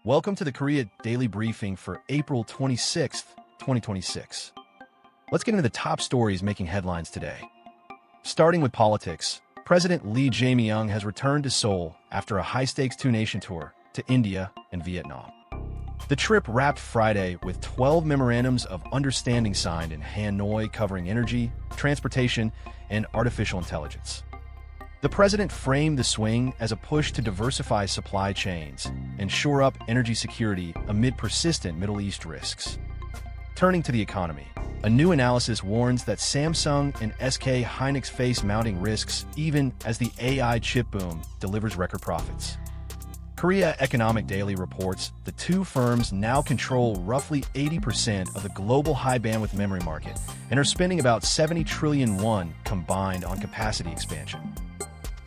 Welcome to the Korea Daily Briefing for April 26th, 2026. Let's get into the top stories making headlines today. Starting with politics, President Lee Jae-myung has returned to Seoul after a high-stakes two-nation tour to India and Vietnam. The trip wrapped Friday with 12 memorandums of understanding signed in Hanoi covering energy, transportation, and artificial intelligence. The president framed the swing as a push to diversify supply chains and shore up energy security amid persistent Middle East risks. Turning to the economy, a new analysis warns that Samsung and SK hynix face mounting risks even as the AI chip boom delivers record profits. Korea Economic Daily reports the two firms now control roughly 80% of the global high-bandwidth memory market and are spending about 70 trillion won combined on capacity expansion.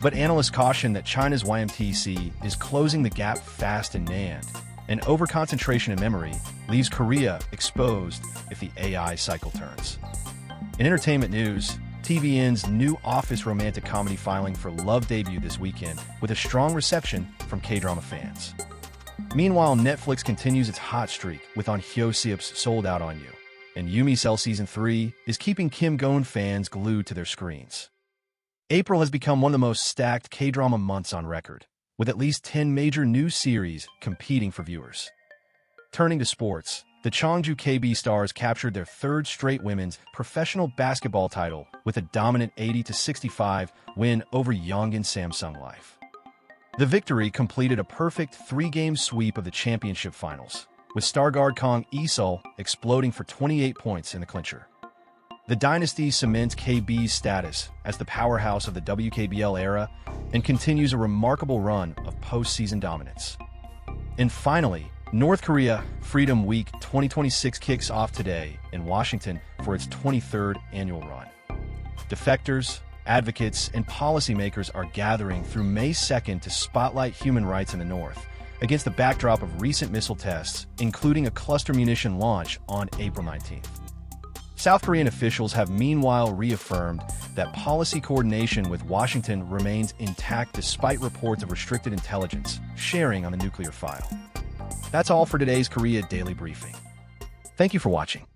But analysts caution that China's YMTC is closing the gap fast in NAND, and overconcentration in memory leaves Korea exposed if the AI cycle turns. In entertainment news, TVN's new office romantic comedy Filing for Love debuted this weekend with a strong reception from K-drama fans. Meanwhile, Netflix continues its hot streak with On Hyo-seop's Sold Out on You, and Yumi Cell Season 3 is keeping Kim Go-eun fans glued to their screens. April has become one of the most stacked K-drama months on record, with at least 10 major new series competing for viewers. Turning to sports, the Cheongju KB Stars captured their third straight women's professional basketball title with a dominant 80-65 win over Yongin Samsung Life. The victory completed a perfect three-game sweep of the championship finals, with star guard Kang Lee-sul exploding for 28 points in the clincher. The dynasty cements KB's status as the powerhouse of the WKBL era and continues a remarkable run of postseason dominance. And finally, North Korea Freedom Week 2026 kicks off today in Washington for its 23rd annual run. Defectors, advocates, and policymakers are gathering through May 2nd to spotlight human rights in the North against the backdrop of recent missile tests, including a cluster munition launch on April 19th. South Korean officials have meanwhile reaffirmed that policy coordination with Washington remains intact despite reports of restricted intelligence sharing on the nuclear file. That's all for today's Korea Daily Briefing. Thank you for watching.